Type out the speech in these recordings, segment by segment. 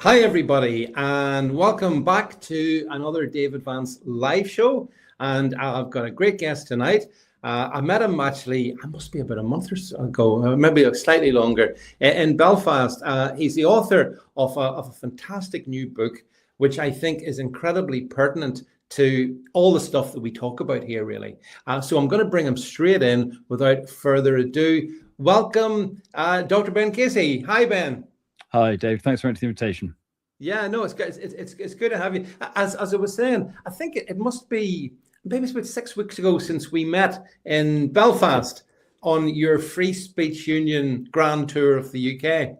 Hi, everybody, and welcome back to another David Vance live show. And I've got a great guest tonight. I met him actually, I must be about a month or so ago, maybe slightly longer, in Belfast. He's the author of a fantastic new book, which I think is incredibly pertinent to all the stuff that we talk about here, really. So I'm going to bring him straight in without further ado. Welcome, Dr. Ben Casey. Hi, Ben. Hi, Dave. Thanks very much for the invitation. Yeah, no, it's good. It's good to have you. As I was saying, I think it must be maybe it's about 6 weeks ago since we met in Belfast on your Free Speech Union grand tour of the UK.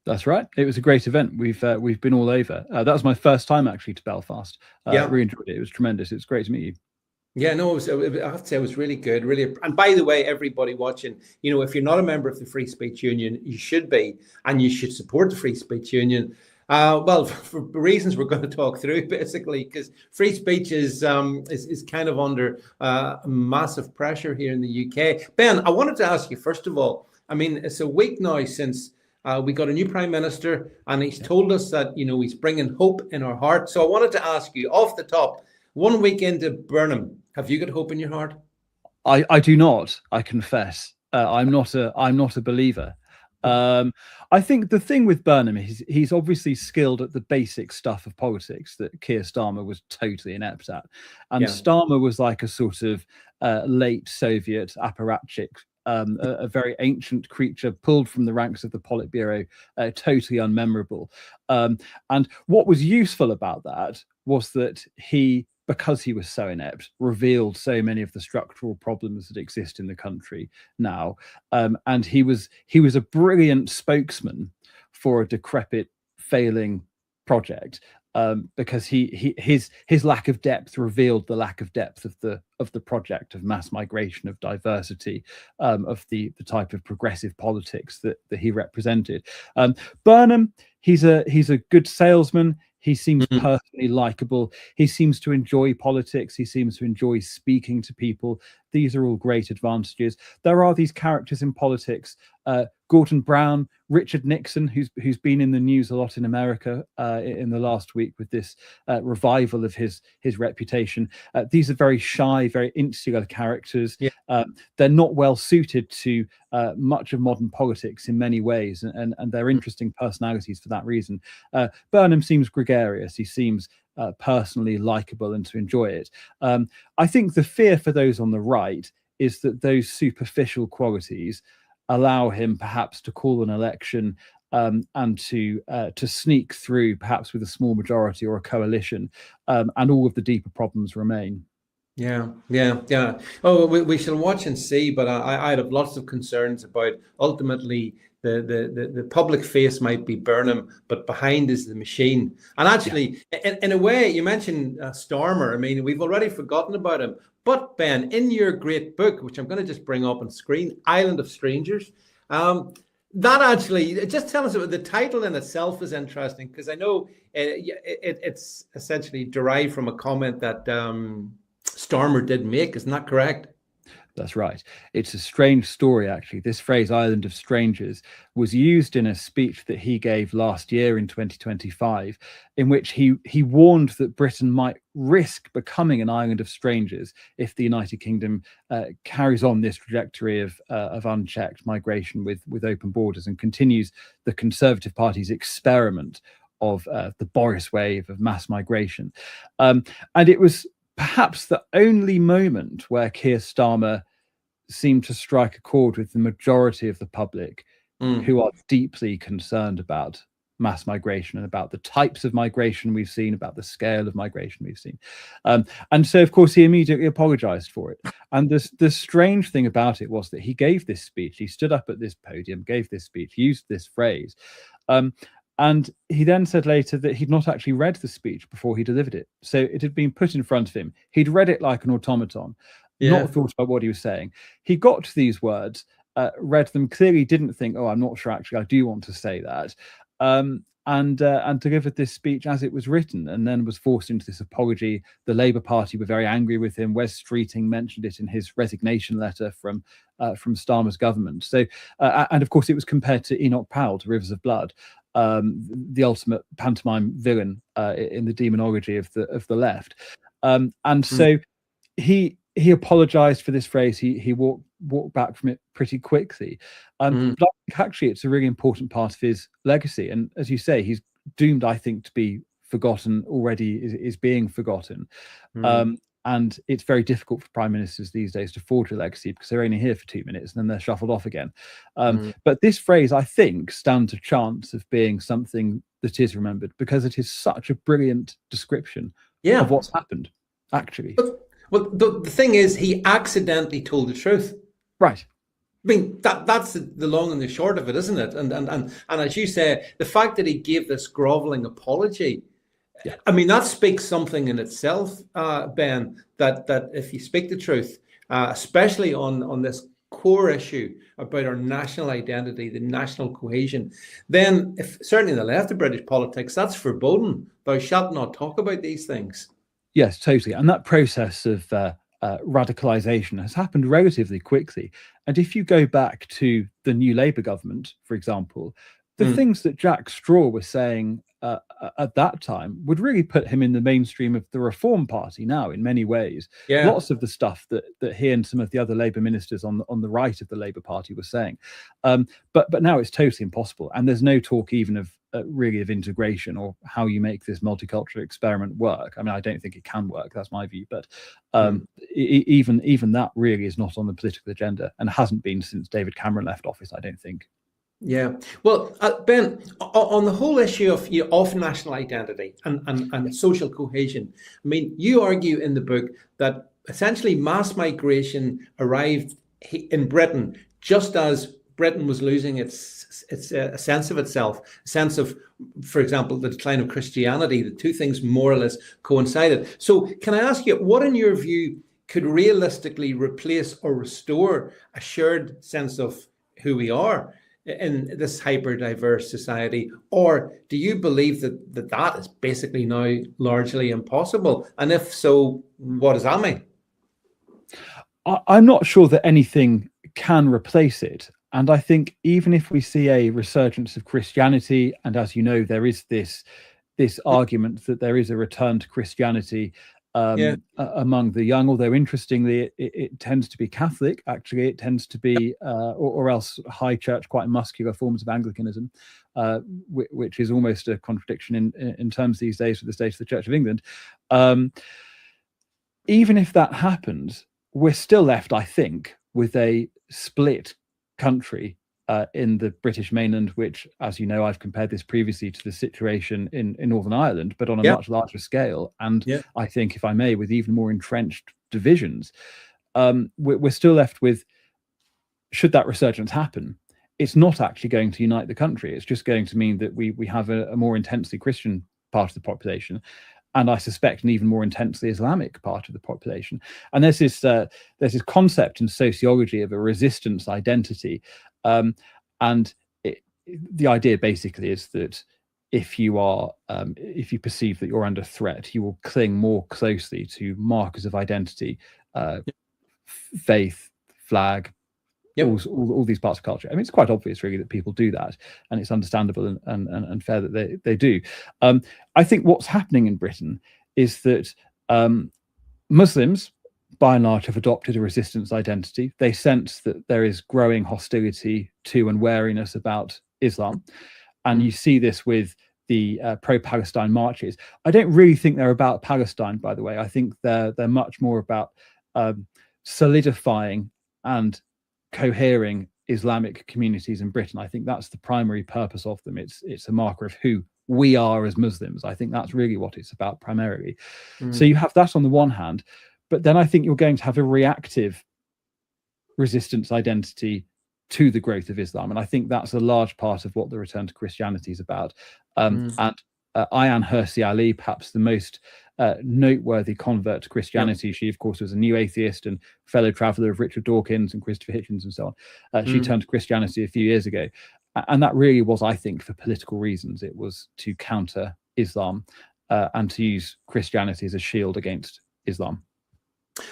That's right. It was a great event. We've been all over. That was my first time actually to Belfast. Really enjoyed it. It was tremendous. It was great to meet you. Yeah, no, I have to say it was really good, really. And by the way, everybody watching, if you're not a member of the Free Speech Union, you should be, and you should support the Free Speech Union. Well, for reasons we're going to talk through, basically, because free speech is kind of under massive pressure here in the UK. Ben, I wanted to ask you, first of all, I mean, it's a week now since we got a new Prime Minister, and he's told us that, he's bringing hope in our heart. So I wanted to ask you, off the top, 1 week into Burnham, have you got hope in your heart? I do not. I confess, I'm not a believer. I think the thing with Burnham is he's obviously skilled at the basic stuff of politics that Keir Starmer was totally inept at, and Starmer was like a sort of late Soviet apparatchik. A very ancient creature pulled from the ranks of the Politburo, totally unmemorable. And what was useful about that was that because he was so inept, revealed so many of the structural problems that exist in the country now. And he was a brilliant spokesman for a decrepit, failing project. Because his lack of depth revealed the lack of depth of the project of mass migration, of diversity, of the type of progressive politics that he represented. Burnham, he's a good salesman. He seems personally likable. He seems to enjoy politics. He seems to enjoy speaking to people. These are all great advantages. There are these characters in politics, Gordon Brown, Richard Nixon, who's been in the news a lot in America in the last week with this revival of his reputation. These are very shy, very insular characters. Yeah. They're not well suited to much of modern politics in many ways, and they're interesting personalities for that reason. Burnham seems gregarious. He seems personally likable and to enjoy it. I think the fear for those on the right is that those superficial qualities allow him perhaps to call an election and to sneak through, perhaps with a small majority or a coalition, and all of the deeper problems remain. Yeah. Oh, we shall watch and see, but I'd have lots of concerns about ultimately the public face might be Burnham, but behind is the machine. And actually, in a way, you mentioned Starmer. I mean, we've already forgotten about him. But Ben, in your great book, which I'm going to just bring up on screen, Island of Strangers, that actually, just tell us about the title in itself is interesting, because I know it's essentially derived from a comment that Starmer did make. Isn't that correct? That's right. It's a strange story, actually. This phrase, Island of Strangers, was used in a speech that he gave last year in 2025, in which he warned that Britain might risk becoming an island of strangers if the United Kingdom carries on this trajectory of unchecked migration with open borders and continues the Conservative Party's experiment of the Boris wave of mass migration. And it was perhaps the only moment where Keir Starmer seemed to strike a chord with the majority of the public who are deeply concerned about mass migration and about the types of migration we've seen, about the scale of migration we've seen. And so, of course, he immediately apologized for it. And the strange thing about it was that he gave this speech, he stood up at this podium, gave this speech, used this phrase, and he then said later that he'd not actually read the speech before he delivered it. So it had been put in front of him. He'd read it like an automaton, not thought about what he was saying. He got to these words, read them, clearly didn't think, oh, I'm not sure, actually, I do want to say that. And delivered this speech as it was written, and then was forced into this apology. The Labour Party were very angry with him. Wes Streeting mentioned it in his resignation letter from Starmer's government. So, and of course, it was compared to Enoch Powell, to Rivers of Blood. the ultimate pantomime villain in the demonology of the left. And so he apologized for this phrase. He walked back from it pretty quickly. But I think actually it's a really important part of his legacy. And as you say, he's doomed, I think, to be forgotten already, is being forgotten. And it's very difficult for prime ministers these days to forge a legacy because they're only here for 2 minutes and then they're shuffled off again. But this phrase, I think, stands a chance of being something that is remembered because it is such a brilliant description of what's happened, actually. Well, the thing is, he accidentally told the truth. Right. I mean, that's the long and the short of it, isn't it? And as you say, the fact that he gave this groveling apology, I mean, that speaks something in itself, Ben, that if you speak the truth, especially on this core issue about our national identity, the national cohesion, then if certainly in the left of British politics, that's foreboding. Thou shalt not talk about these things. Yes, totally. And that process of radicalization has happened relatively quickly. And if you go back to the new Labour government, for example, the things that Jack Straw was saying at that time would really put him in the mainstream of the Reform Party now in many ways. Lots of the stuff that he and some of the other Labour ministers on the right of the Labour Party were saying. But now it's totally impossible. And there's no talk even of really of integration or how you make this multicultural experiment work. I mean, I don't think it can work. That's my view. But even that really is not on the political agenda and hasn't been since David Cameron left office, I don't think. Yeah. Well, Ben, on the whole issue of national identity and social cohesion, I mean, you argue in the book that essentially mass migration arrived in Britain just as Britain was losing its sense of itself, a sense of, for example, the decline of Christianity. The two things more or less coincided. So can I ask you, what in your view could realistically replace or restore a shared sense of who we are in this hyper-diverse society? Or do you believe that is basically now largely impossible? And if so, what does that mean? I'm not sure that anything can replace it. And I think even if we see a resurgence of Christianity, and as you know, there is this argument that there is a return to Christianity among the young, although interestingly, it tends to be Catholic. Actually, it tends to be, or else high church, quite muscular forms of Anglicanism, which is almost a contradiction in terms these days with the state of the Church of England. Even if that happens, we're still left, I think, with a split country in the British mainland, which, as you know, I've compared this previously to the situation in Northern Ireland, but on a much larger scale. And I think, if I may, with even more entrenched divisions, we're still left with, should that resurgence happen, it's not actually going to unite the country. It's just going to mean that we have a more intensely Christian part of the population, and I suspect an even more intensely Islamic part of the population. And there's this concept in sociology of a resistance identity. And the idea basically is that if you perceive that you're under threat, you will cling more closely to markers of identity, faith, flag, all these parts of culture. I mean, it's quite obvious, really, that people do that, and it's understandable and fair that they do. I think what's happening in Britain is that Muslims, by and large, have adopted a resistance identity. They sense that there is growing hostility to and wariness about Islam, and you see this with the pro-Palestine marches. I don't really think they're about Palestine, by the way. I think they're much more about solidifying and cohering Islamic communities in Britain. I think that's the primary purpose of them. It's a marker of who we are as Muslims. I think that's really what it's about primarily. So you have that on the one hand, but then I think you're going to have a reactive resistance identity to the growth of Islam. And I think that's a large part of what the return to Christianity is about. And Ayaan Hirsi Ali, perhaps the most noteworthy convert to Christianity. She, of course, was a new atheist and fellow traveller of Richard Dawkins and Christopher Hitchens and so on. She turned to Christianity a few years ago. And that really was, I think, for political reasons. It was to counter Islam and to use Christianity as a shield against Islam.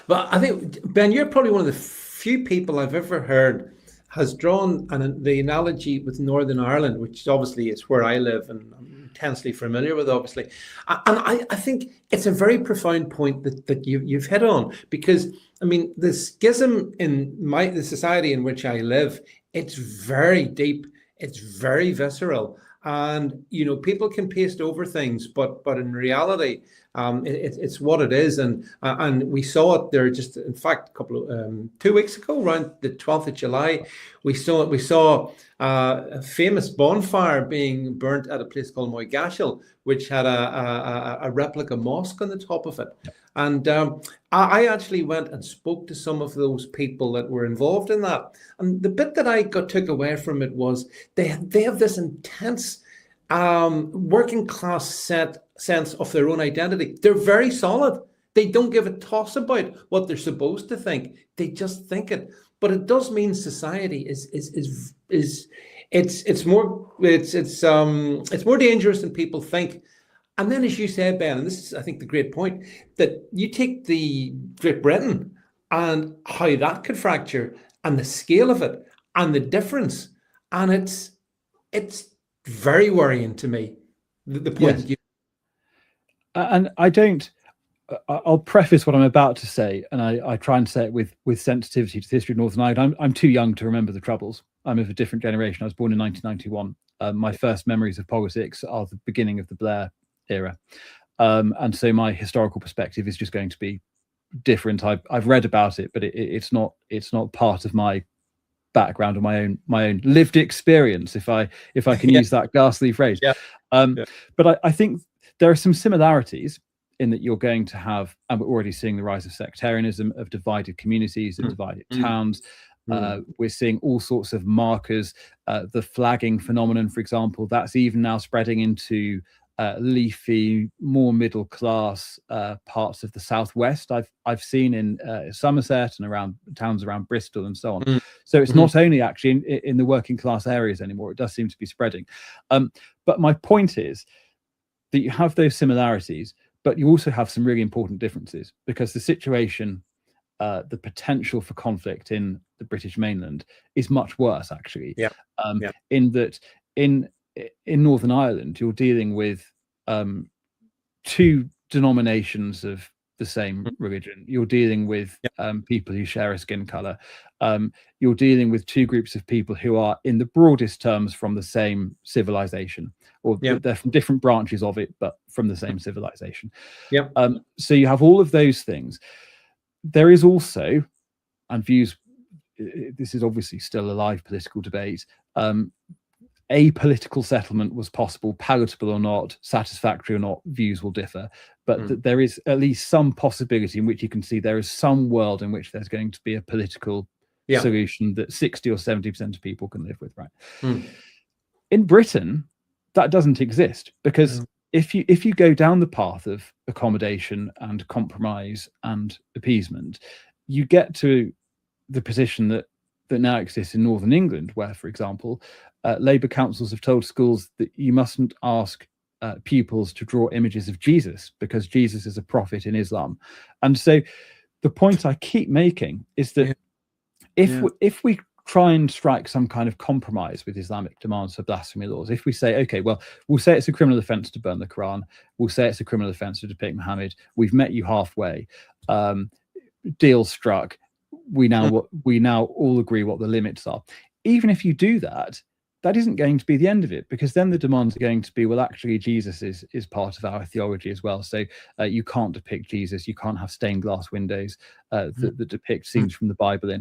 Well, I think, Ben, you're probably one of the few people I've ever heard has drawn the analogy with Northern Ireland, which obviously is where I live and I'm intensely familiar with, obviously. And I think it's a very profound point that you've hit on, because I mean, the schism in the society in which I live, it's very deep, it's very visceral, and people can paste over things, but in reality, it's what it is, and we saw it there just, in fact, a couple of 2 weeks ago, around the 12th of July, we saw a famous bonfire being burnt at a place called Moygashel, which had a replica mosque on the top of it. And I actually went and spoke to some of those people that were involved in that. And the bit that I took away from it was they have this intense working class sense of their own identity. They're very solid. They don't give a toss about what they're supposed to think. They just think it. But it does mean society it's more dangerous than people think. And then, as you said, Ben, and this is, I think, the great point, that you take the Great Britain and how that could fracture, and the scale of it, and the difference, and it's very worrying to me. The point that you. And I'll preface what I'm about to say, and I try and say it with sensitivity to the history of Northern Ireland. I'm too young to remember the Troubles. I'm of a different generation. I was born in 1991. My first memories of politics are the beginning of the Blair era, and so my historical perspective is just going to be different. I've read about it, but it's not part of my background or my own lived experience, if I can use that ghastly phrase. But I think there are some similarities in that you're going to have, and we're already seeing the rise of sectarianism, of divided communities, of divided towns. We're seeing all sorts of markers. The flagging phenomenon, for example, that's even now spreading into leafy, more middle class parts of the southwest. I've seen in Somerset and around towns around Bristol and so on. So it's not only actually in the working class areas anymore. It does seem to be spreading. But my point is that you have those similarities, but you also have some really important differences, because the situation, the potential for conflict in the British mainland is much worse, actually. In that in Northern Ireland, you're dealing with two denominations of the same religion. You're dealing with people who share a skin color. You're dealing with two groups of people who are, in the broadest terms, from the same civilization, or they're from different branches of it, but from the same civilization. So you have all of those things. There is also, and views, this is obviously still a live political debate, a political settlement was possible, palatable or not, satisfactory or not, views will differ. But there is at least some possibility in which you can see there is some world in which there's going to be a political solution that 60 or 70% of people can live with, right? In Britain, that doesn't exist, because if you go down the path of accommodation and compromise and appeasement, you get to the position that now exists in Northern England, where, for example, Labour councils have told schools that you mustn't ask pupils to draw images of Jesus, because Jesus is a prophet in Islam. And so the point I keep making is that if we try and strike some kind of compromise with Islamic demands for blasphemy laws, if we say, okay, well, we'll say it's a criminal offence to burn the Quran, we'll say it's a criminal offence to depict Muhammad, we've met you halfway, deal struck, we now all agree what the limits are. Even if you do that, that isn't going to be the end of it, because then the demands are going to be, well, actually, Jesus is part of our theology as well. So you can't depict Jesus. You can't have stained glass windows that depict scenes from the Bible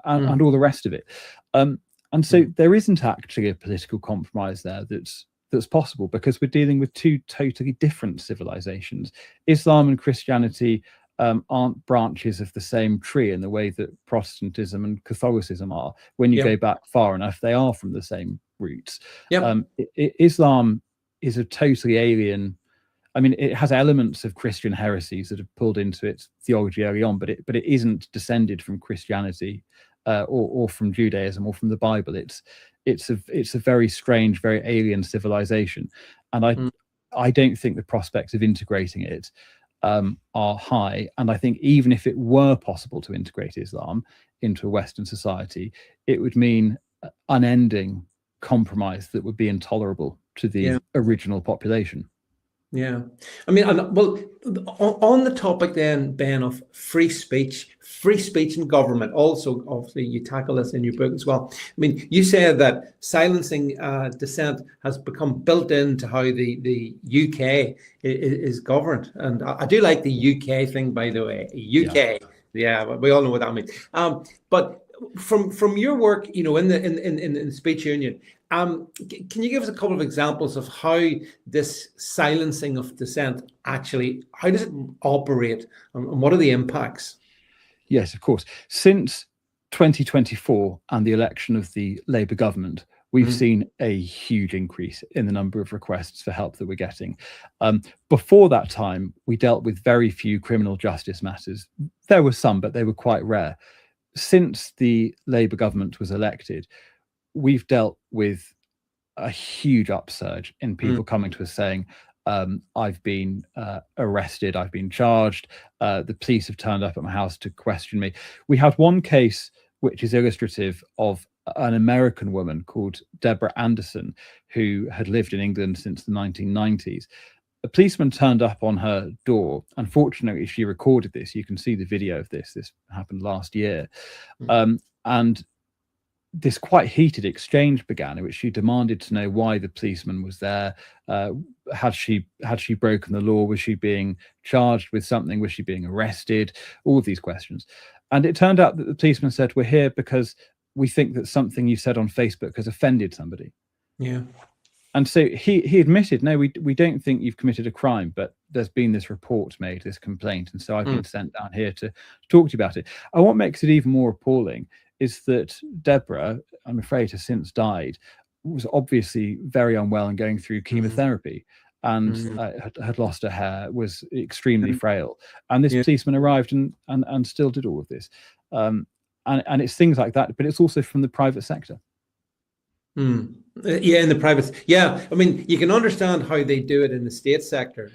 and all the rest of it. And so there isn't actually a political compromise there that's possible, because we're dealing with two totally different civilizations. Islam and Christianity aren't branches of the same tree in the way that Protestantism and Catholicism are. When you go back far enough, they are from the same roots. Islam is a totally alien. I mean, it has elements of Christian heresies that have pulled into its theology early on, but it isn't descended from Christianity or from Judaism or from the Bible. It's a very strange, very alien civilization, and I don't think the prospects of integrating it are high. And I think even if it were possible to integrate Islam, into a Western society, it would mean unending compromise that would be intolerable to the original population. Yeah, I mean, well, on the topic then, Ben, of free speech and government, also obviously you tackle this in your book as well. I mean, you said that silencing dissent has become built into how the UK is governed, and I do like the UK thing, by the way. UK, yeah, we all know what that means. But from your work, you know, in the speech union. Can you give us a couple of examples of how this silencing of dissent actually, how does it operate, and what are the impacts? Yes, of course. Since 2024 and the election of the Labour government, we've seen a huge increase in the number of requests for help that we're getting. Before that time, we dealt with very few criminal justice matters. There were some, but they were quite rare. Since the Labour government was elected, we've dealt with a huge upsurge in people coming to us saying, I've been arrested, I've been charged, the police have turned up at my house to question me. We had one case which is illustrative of an American woman called Deborah Anderson, who had lived in England since the 1990s. A policeman turned up on her door. Unfortunately, she recorded this. You can see the video of this. This happened last year. And this quite heated exchange began, in which she demanded to know why the policeman was there. Had she broken the law? Was she being charged with something? Was she being arrested? All of these questions. And it turned out that the policeman said, we're here because we think that something you said on Facebook has offended somebody. Yeah. And so he admitted, no, we don't think you've committed a crime, but there's been this report made, this complaint, and so I've been sent down here to talk to you about it. And what makes it even more appalling is that Deborah, I'm afraid, has since died, was obviously very unwell and going through chemotherapy, and had lost her hair, was extremely frail. And this policeman arrived and still did all of this. And it's things like that, but it's also from the private sector. Yeah, in the private. Yeah, I mean, you can understand how they do it in the state sector.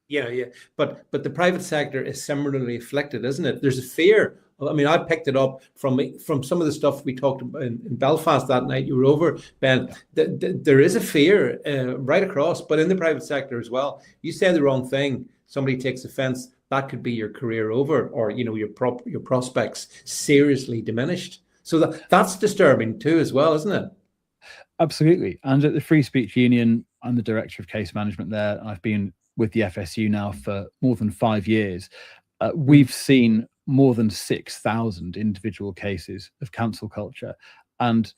Yeah. But the private sector is similarly afflicted, isn't it? There's a fear. I mean, I picked it up from some of the stuff we talked about in Belfast that night. You were over, Ben. There is a fear right across, but in the private sector as well. You say the wrong thing, somebody takes offence. That could be your career over, or your prospects seriously diminished. So that's disturbing too, as well, isn't it? Absolutely. And at the Free Speech Union, I'm the director of case management there. I've been with the FSU now for more than 5 years. We've seen more than 6,000 individual cases of cancel culture, and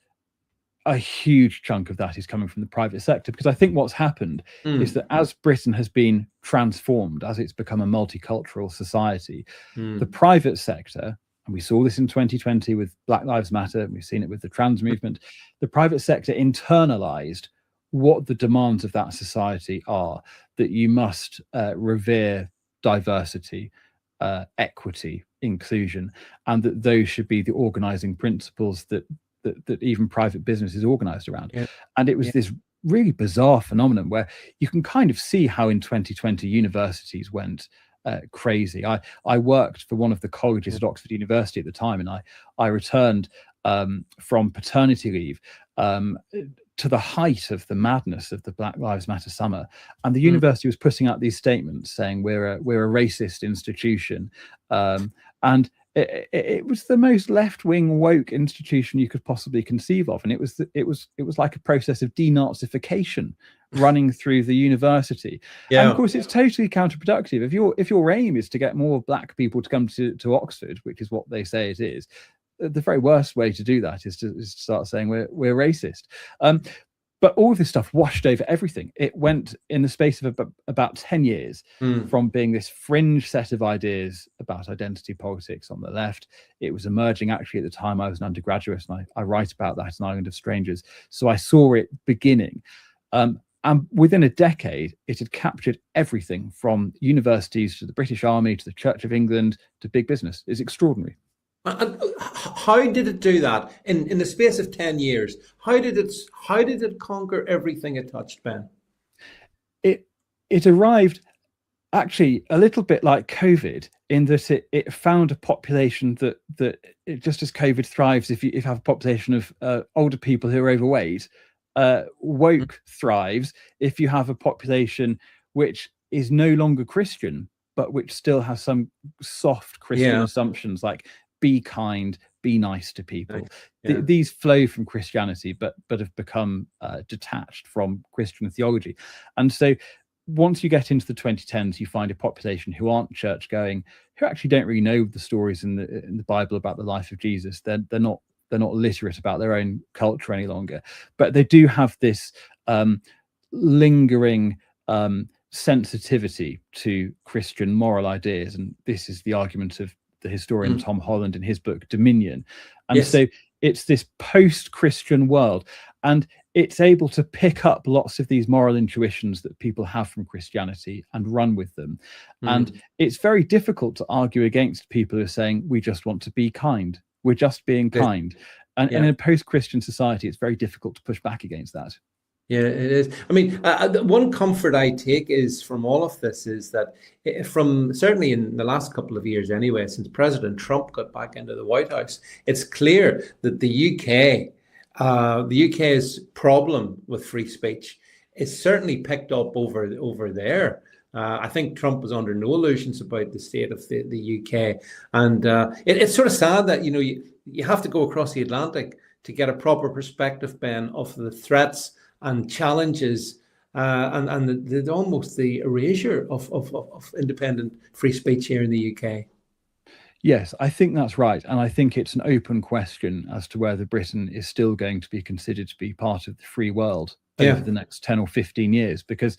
a huge chunk of that is coming from the private sector, because I think what's happened is that as Britain has been transformed, as it's become a multicultural society, the private sector, and we saw this in 2020 with Black Lives Matter, and we've seen it with the trans movement, the private sector internalized what the demands of that society are, that you must revere diversity, equity, inclusion, and that those should be the organizing principles that even private business is organized around. And it was this really bizarre phenomenon where you can kind of see how in 2020 universities went crazy. I worked for one of the colleges at Oxford University at the time, and I returned from paternity leave to the height of the madness of the Black Lives Matter summer, and the university was putting out these statements saying we're a racist institution, and it was the most left-wing woke institution you could possibly conceive of, and it was like a process of denazification running through the university. And of course it's totally counterproductive. If your aim is to get more black people to come to Oxford, which is what they say it is, the very worst way to do that is to start saying we're racist. But all of this stuff washed over everything. It went in the space of about 10 years from being this fringe set of ideas about identity politics on the left. It was emerging, actually, at the time I was an undergraduate, and I write about that in Island of Strangers. So I saw it beginning. And within a decade, it had captured everything from universities to the British Army to the Church of England to big business. It's extraordinary. And how did it do that in the space of 10 years? How did it conquer everything it touched, Ben? It arrived actually a little bit like COVID, in that it found a population that just as COVID thrives if you have a population of older people who are overweight, woke thrives if you have a population which is no longer Christian, but which still has some soft Christian Yeah. assumptions like be kind, be nice to people. Yeah. These flow from Christianity, but have become detached from Christian theology. And so once you get into the 2010s, you find a population who aren't church going, who actually don't really know the stories in the Bible about the life of Jesus. They're not literate about their own culture any longer, but they do have this lingering sensitivity to Christian moral ideas. And this is the argument of the historian Tom Holland in his book Dominion. And Yes. so it's this post-Christian world, and it's able to pick up lots of these moral intuitions that people have from Christianity and run with them. And it's very difficult to argue against people who are saying, we just want to be kind. We're just being kind. And in a post-Christian society, it's very difficult to push back against that. Yeah, it is. I mean, one comfort I take is from all of this is that from certainly in the last couple of years anyway, since President Trump got back into the White House, it's clear that the UK's problem with free speech is certainly picked up over there. I think Trump was under no illusions about the state of the UK. And it's sort of sad that, you have to go across the Atlantic to get a proper perspective, Ben, of the threats and challenges and almost the erasure of independent free speech here in the UK. Yes, I think that's right. And I think it's an open question as to whether Britain is still going to be considered to be part of the free world over the next 10 or 15 years, because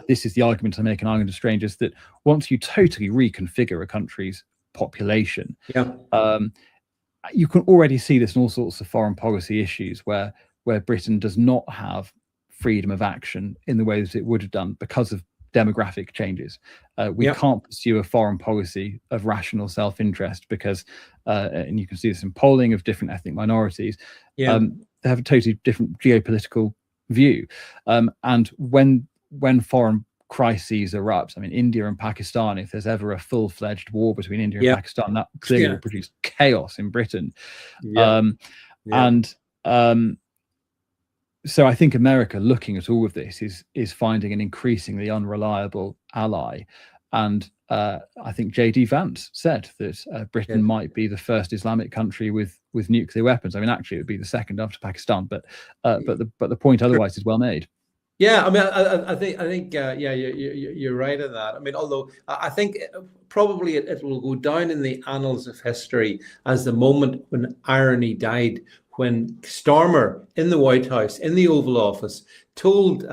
this is the argument I make in Ireland to Strangers, that once you totally reconfigure a country's population, you can already see this in all sorts of foreign policy issues where Britain does not have freedom of action in the way that it would have done because of demographic changes. We can't pursue a foreign policy of rational self-interest because, and you can see this in polling of different ethnic minorities, they have a totally different geopolitical view. And when foreign crises erupt, I mean, India and Pakistan, if there's ever a full-fledged war between India and Pakistan, that clearly will produce chaos in Britain. So I think America, looking at all of this, is finding an increasingly unreliable ally. And I think J.D. Vance said that Britain might be the first Islamic country with nuclear weapons. I mean, actually, it would be the second after Pakistan. But the point otherwise is well made. Yeah, I mean, I think, you're right in that. I mean, although I think probably it will go down in the annals of history as the moment when irony died, when Starmer in the White House, in the Oval Office, told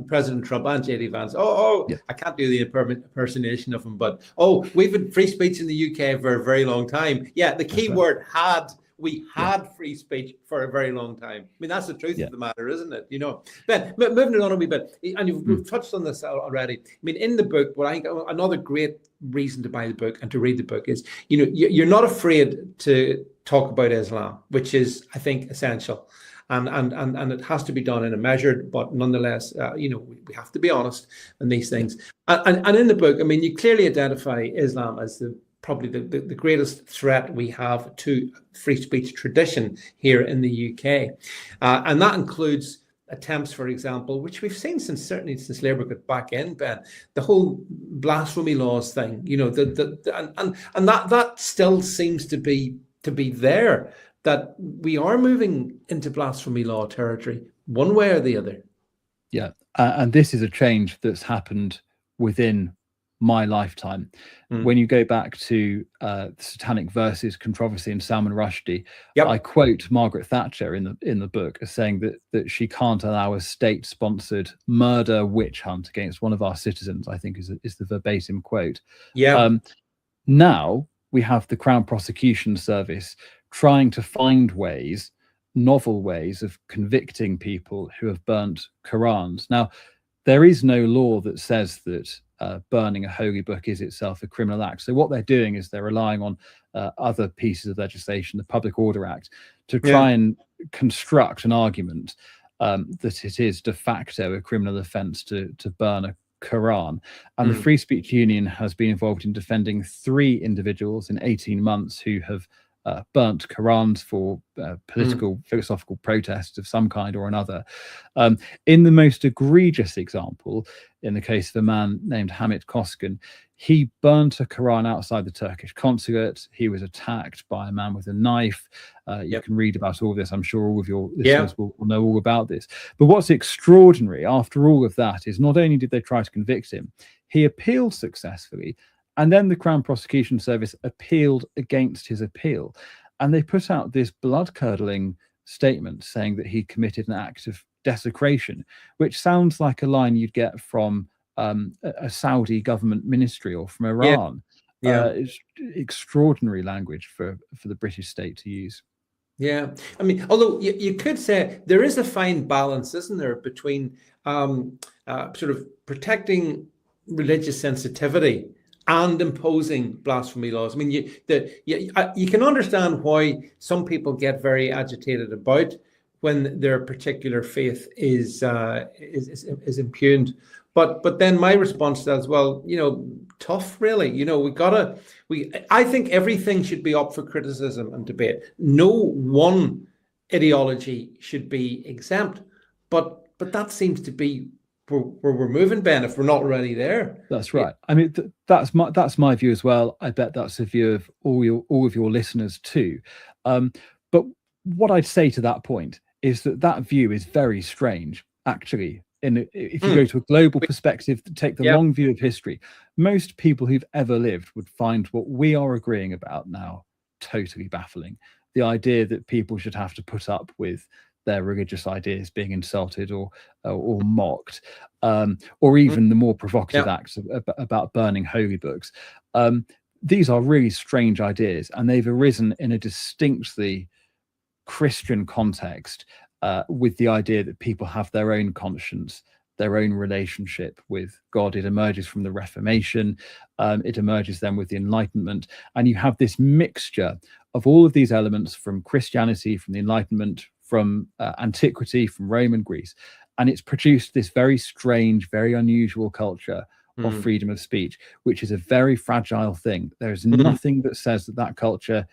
President Trump and J.D. Vance, I can't do the impersonation of him, but, we've had free speech in the UK for a very long time. Yeah, the key word had. We had free speech for a very long time. I mean, that's the truth of the matter, isn't it? Ben, moving on a wee bit, and you've touched on this already. I mean, in the book, what I think another great reason to buy the book and to read the book is, you're not afraid to talk about Islam, which is, I think, essential. And it has to be done in a measured, but nonetheless, we have to be honest in these things. And in the book, I mean, you clearly identify Islam as probably the greatest threat we have to free speech tradition here in the UK. And that includes attempts, for example, which we've seen certainly since Labour got back in, Ben, the whole blasphemy laws thing, and that still seems to be there, that we are moving into blasphemy law territory one way or the other. Yeah. And this is a change that's happened within my lifetime. When you go back to the Satanic Verses controversy in Salman Rushdie, I quote Margaret Thatcher in the book as saying that she can't allow a state-sponsored murder witch hunt against one of our citizens, I think is the verbatim quote. Now we have the Crown Prosecution Service trying to find novel ways of convicting people who have burnt Qurans. Now, there is no law that says that burning a holy book is itself a criminal act. So what they're doing is they're relying on other pieces of legislation, the Public Order Act, to try and construct an argument that it is de facto a criminal offence to burn Quran. And the Free Speech Union has been involved in defending 3 individuals in 18 months who have burnt Qurans for political, philosophical protests of some kind or another. In the most egregious example, in the case of a man named Hamit Koskan, he burnt a Quran outside the Turkish consulate. He was attacked by a man with a knife. You can read about all this. I'm sure all of your listeners will know all about this. But what's extraordinary after all of that is not only did they try to convict him, he appealed successfully. And then the Crown Prosecution Service appealed against his appeal. And they put out this blood-curdling statement saying that he committed an act of desecration, which sounds like a line you'd get from a Saudi government ministry or from Iran. It's extraordinary language for the British state to use. Yeah, I mean, although you could say there is a fine balance, isn't there, between sort of protecting religious sensitivity and imposing blasphemy laws. I mean, you can understand why some people get very agitated about when their particular faith is impugned. But then my response to that as well, tough, really. I think everything should be up for criticism and debate. No one ideology should be exempt. But that seems to be where we're moving, Ben, if we're not already there. That's right. I mean, that's my view as well. I bet that's the view of all of your listeners too. But what I'd say to that point is that view is very strange, actually. If you go to a global perspective, take the long view of history, most people who've ever lived would find what we are agreeing about now totally baffling. The idea that people should have to put up with their religious ideas being insulted or mocked, or even the more provocative acts about burning holy books. These are really strange ideas, and they've arisen in a distinctly Christian context, with the idea that people have their own conscience, their own relationship with God. It emerges from the Reformation, it emerges then with the Enlightenment, and you have this mixture of all of these elements from Christianity, from the Enlightenment, from antiquity, from Rome and Greece, and it's produced this very strange, very unusual culture of freedom of speech, which is a very fragile thing. There is nothing that says that culture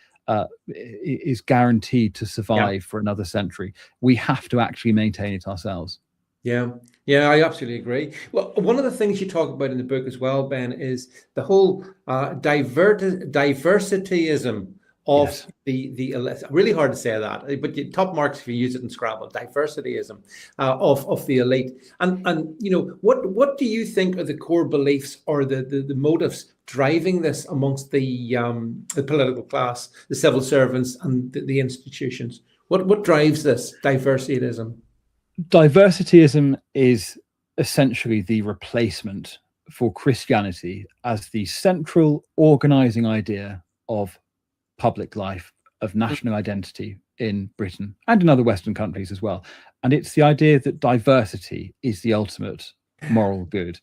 is guaranteed to survive for another century. We have to actually maintain it ourselves. Yeah, I absolutely agree. Well, one of the things you talk about in the book as well, Ben, is the whole diversityism of the really hard to say that, but top marks if you use it in Scrabble. Diversityism of the elite, and what do you think are the core beliefs or the motives driving this amongst the political class, the civil servants, and the institutions? What drives this diversityism? Diversityism is essentially the replacement for Christianity as the central organizing idea of public life, of national identity in Britain and in other Western countries as well. And it's the idea that diversity is the ultimate moral good.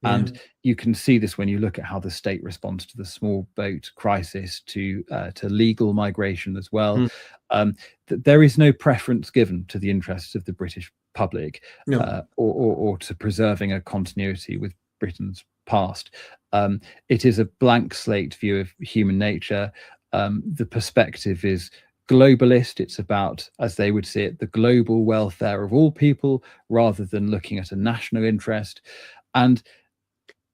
And you can see this when you look at how the state responds to the small boat crisis, to legal migration as well. That there is no preference given to the interests of the British public, or to preserving a continuity with Britain's past. It is a blank slate view of human nature. The perspective is globalist. It's about, as they would see it, the global welfare of all people rather than looking at a national interest. And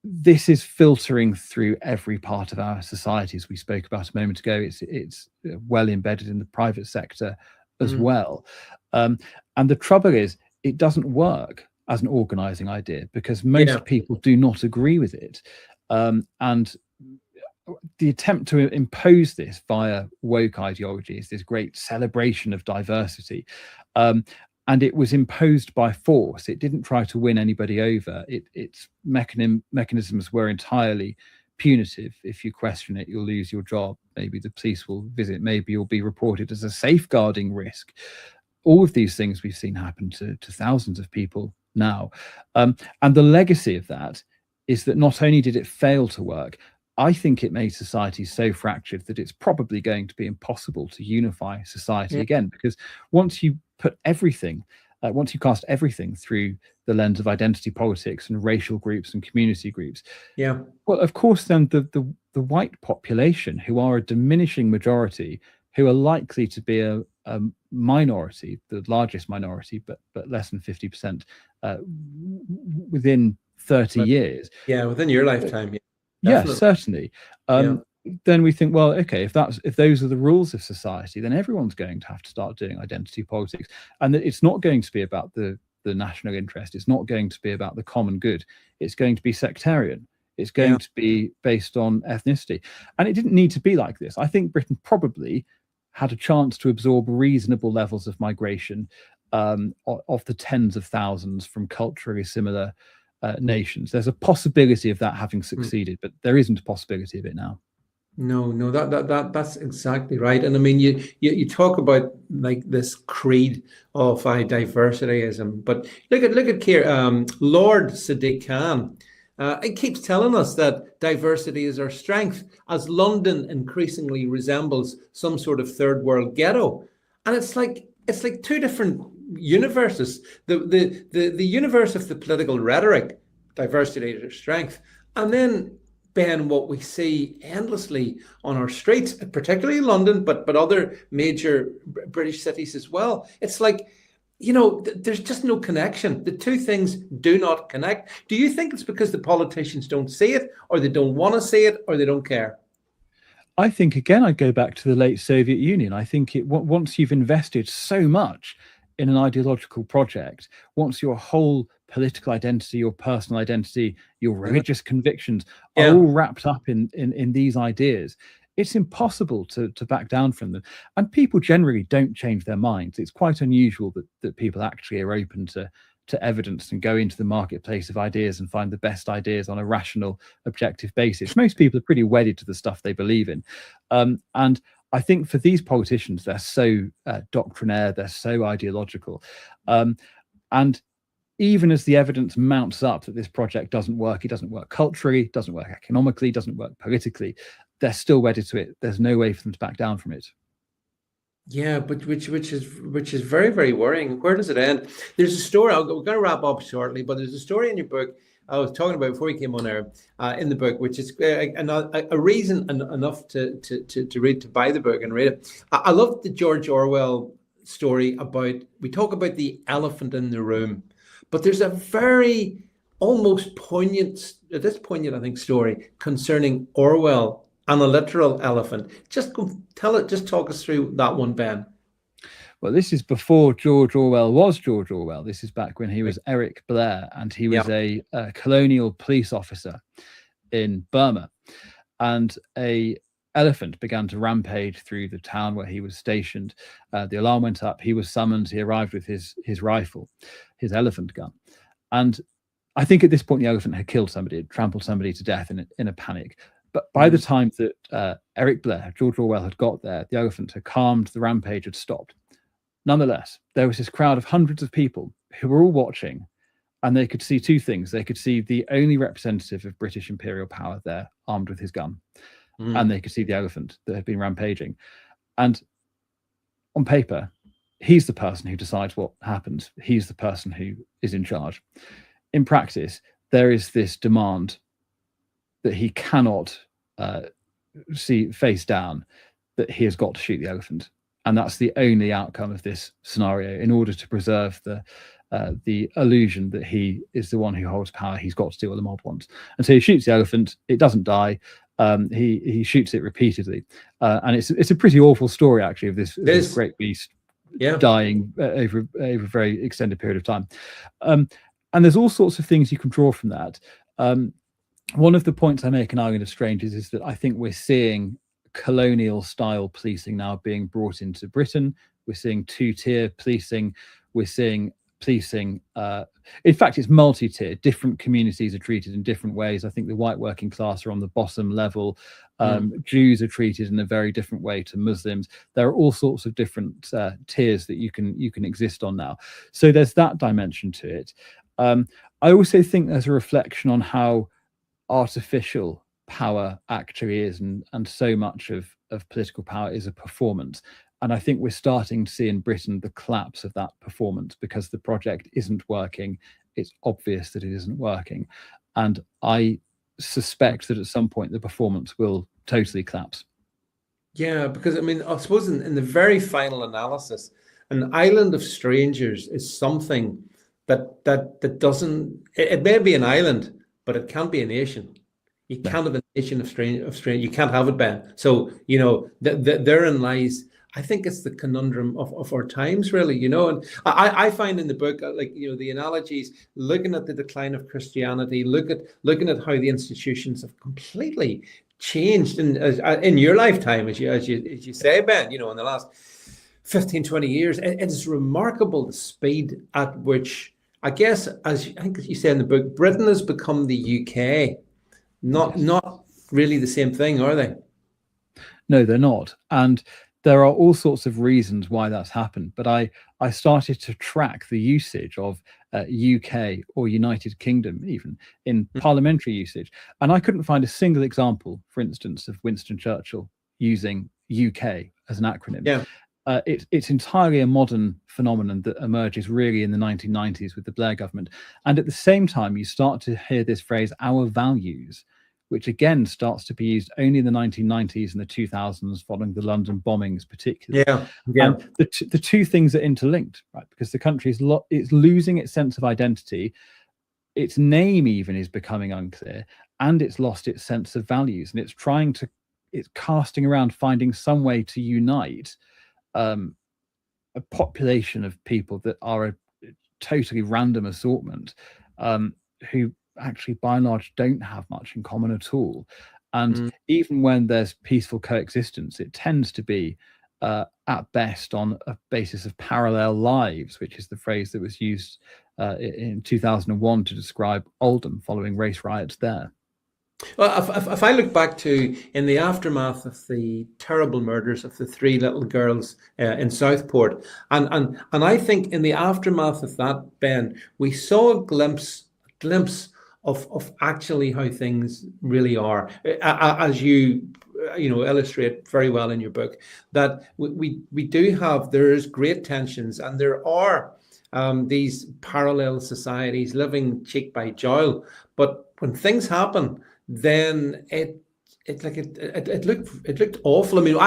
this is filtering through every part of our society, as we spoke about a moment ago. It's well embedded in the private sector as well. And the trouble is, it doesn't work as an organizing idea because most people do not agree with it. And the attempt to impose this via woke ideology is this great celebration of diversity. And it was imposed by force. It didn't try to win anybody over. Its mechanisms were entirely punitive. If you question it, you'll lose your job. Maybe the police will visit. Maybe you'll be reported as a safeguarding risk. All of these things we've seen happen to thousands of people now. And the legacy of that is that not only did it fail to work, I think it made society so fractured that it's probably going to be impossible to unify society again, because once you put everything once you cast everything through the lens of identity politics and racial groups and community groups, Yeah. well, of course, then the white population, who are a diminishing majority, who are likely to be a minority, the largest minority, but less than 50% within 30 But years. yeah, within your lifetime, yeah, Yes, definitely. certainly. Yeah. Then we think, well, okay, if those are the rules of society, then everyone's going to have to start doing identity politics, and that it's not going to be about the national interest. It's not going to be about the common good. It's going to be sectarian. It's Yeah. going to be based on ethnicity, and it didn't need to be like this. I think Britain probably had a chance to absorb reasonable levels of migration of the tens of thousands from culturally similar nations. There's a possibility of that having succeeded, but there isn't a possibility of it now. No, no, that's exactly right. And I mean, you talk about like this creed of diversityism, but look at here, Lord Sadiq Khan. It keeps telling us that diversity is our strength, as London increasingly resembles some sort of third world ghetto, and it's like two different universes. The universe of the political rhetoric, diversity is our strength, and then, Ben, what we see endlessly on our streets, particularly London, but other major British cities as well. It's like, there's just no connection. The two things do not connect. Do you think it's because the politicians don't see it, or they don't want to see it, or they don't care? I think, again, I go back to the late Soviet Union. I think once you've invested so much in an ideological project, once your whole political identity, your personal identity, your religious convictions are Yeah. all wrapped up in these ideas, it's impossible to back down from them. And people generally don't change their minds. It's quite unusual that people actually are open to evidence and go into the marketplace of ideas and find the best ideas on a rational, objective basis. Most people are pretty wedded to the stuff they believe in. And I think for these politicians, they're so doctrinaire, they're so ideological. And even as the evidence mounts up that this project doesn't work, it doesn't work culturally, doesn't work economically, doesn't work politically, they're still wedded to it. There's no way for them to back down from it. Yeah, but which is very, very worrying. Where does it end? There's a story. We're going to wrap up shortly, but there's a story in your book I was talking about before we came on air, in the book, which is a reason enough to read, to buy the book and read it. I love the George Orwell story about. We talk about the elephant in the room, but there's a very almost poignant, I think, story concerning Orwell and a literal elephant. Just go tell it. Just talk us through that one, Ben. Well, this is before George Orwell was George Orwell. This is back when he was Eric Blair, and he was a colonial police officer in Burma. And a elephant began to rampage through the town where he was stationed. The alarm went up. He was summoned. He arrived with his rifle, his elephant gun. And I think at this point, the elephant had killed somebody, had trampled somebody to death in a panic. But by the time that Eric Blair, George Orwell, had got there, the elephant had calmed, the rampage had stopped. Nonetheless, there was this crowd of hundreds of people who were all watching, and they could see two things. They could see the only representative of British imperial power there, armed with his gun, and they could see the elephant that had been rampaging. And on paper, he's the person who decides what happens. He's the person who is in charge. In practice, there is this demand that he cannot see face down, that he has got to shoot the elephant. And that's the only outcome of this scenario. In order to preserve the illusion that he is the one who holds power, he's got to do what the mob wants. And so he shoots the elephant. It doesn't die. He shoots it repeatedly, and it's a pretty awful story, actually, of this great beast dying over a very extended period of time. And there's all sorts of things you can draw from that. One of the points I make in Island of Strangers is that I think we're seeing colonial style policing now being brought into Britain. We're seeing two-tier policing. We're seeing policing. In fact, it's multi-tier. Different communities are treated in different ways. I think the white working class are on the bottom level. Jews are treated in a very different way to Muslims. There are all sorts of different tiers that you can exist on now. So there's that dimension to it. I also think there's a reflection on how artificial power actually is, and so much of political power is a performance. And I think we're starting to see in Britain the collapse of that performance because the project isn't working. It's obvious that it isn't working. And I suspect that at some point the performance will totally collapse. Yeah, because I mean, I suppose in the very final analysis, an island of strangers is something that doesn't. It may be an island, but it can't be a nation. You No. can't have a nation of strange. You can't have it, Ben. So therein lies. I think it's the conundrum of our times, really. And I find in the book, like the analogies, looking at the decline of Christianity, looking at how the institutions have completely changed in your lifetime, as you say, Ben. In the last 15, 20 years, it's remarkable the speed at which, I guess, as I think you say in the book, Britain has become the UK. Not really the same thing, are they? No, they're not. And there are all sorts of reasons why that's happened. But I started to track the usage of UK or United Kingdom, even in parliamentary usage. And I couldn't find a single example, for instance, of Winston Churchill using UK as an acronym. Yeah. It's entirely a modern phenomenon that emerges really in the 1990s with the Blair government. And at the same time, you start to hear this phrase, our values, which again starts to be used only in the 1990s and the 2000s following the London bombings particularly. Yeah. And the two things are interlinked, right? Because the country is losing its sense of identity, its name even is becoming unclear, and it's lost its sense of values. And it's casting around, finding some way to unite a population of people that are a totally random assortment, who actually by and large don't have much in common at all. And even when there's peaceful coexistence, it tends to be at best on a basis of parallel lives, which is the phrase that was used in 2001 to describe Oldham following race riots there. Well, if I look back to in the aftermath of the terrible murders of the three little girls in Southport, and I think in the aftermath of that, Ben, we saw a glimpse of actually how things really are, as you illustrate very well in your book. That there is great tensions, and there are these parallel societies living cheek by jowl. But when things happen, then it looked awful. I mean,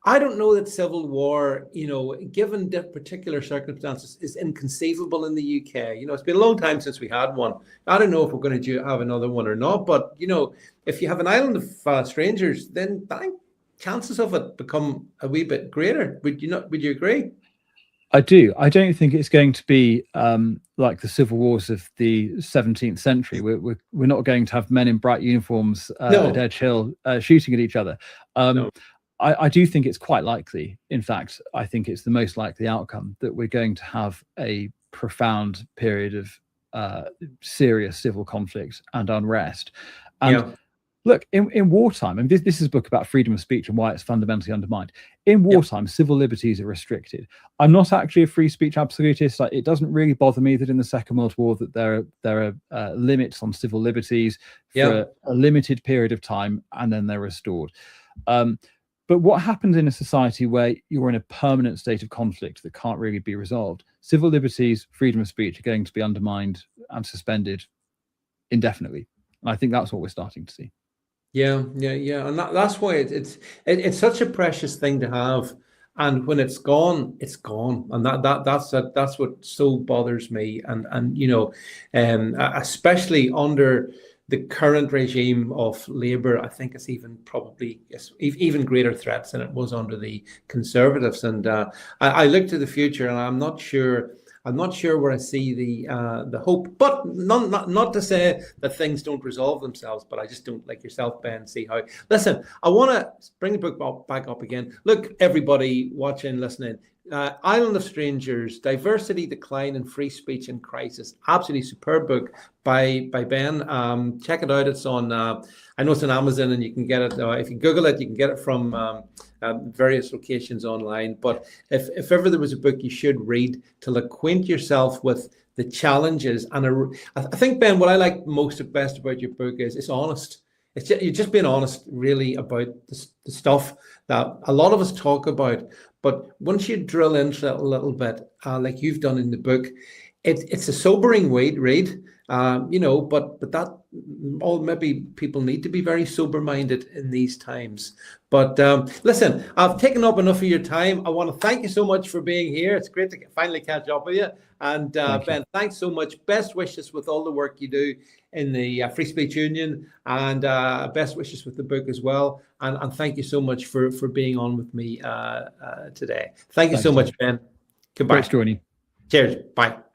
I don't know that civil war, given the particular circumstances, is inconceivable in the UK. It's been a long time since we had one. I don't know if we're going to have another one or not. But if you have an island of strangers, then I think chances of it become a wee bit greater. Would you not? Would you agree? I do. I don't think it's going to be like the civil wars of the 17th century. We're not going to have men in bright uniforms at Edge Hill shooting at each other. No. I do think it's quite likely. In fact, I think it's the most likely outcome that we're going to have a profound period of serious civil conflict and unrest. And look, in wartime, and this is a book about freedom of speech and why it's fundamentally undermined. In wartime, civil liberties are restricted. I'm not actually a free speech absolutist. It doesn't really bother me that in the Second World War that there are limits on civil liberties for a limited period of time, and then they're restored. But what happens in a society where you're in a permanent state of conflict that can't really be resolved? Civil liberties, freedom of speech are going to be undermined and suspended indefinitely. And I think that's what we're starting to see. Yeah, and that's why it's such a precious thing to have, and when it's gone, and that's what so bothers me, and especially under the current regime of Labour, I think it's even greater threats than it was under the Conservatives. And I look to the future, and I'm not sure where I see the hope. But not to say that things don't resolve themselves, but I just don't, like yourself, Ben, see how. Listen, I want to bring the book back up again. Look, everybody watching, listening. Island of Strangers, Diversity, Decline, and Free Speech in Crisis. Absolutely superb book by Ben. Check it out. It's on, I know it's on Amazon, and you can get it. If you Google it, you can get it from various locations online. But if ever there was a book you should read to acquaint yourself with the challenges, and I think, Ben, what I like best about your book is it's honest. you're just being honest, really, about the stuff that a lot of us talk about. But once you drill into it a little bit, like you've done in the book, it's a sobering read. But that all maybe people need to be very sober-minded in these times. But listen, I've taken up enough of your time. I want to thank you so much for being here. It's great to finally catch up with you. And Ben, thanks so much. Best wishes with all the work you do in the Free Speech Union, and best wishes with the book as well. And thank you so much for being on with me today. Thank you so much, Ben. Goodbye. Great joining. Cheers. Bye.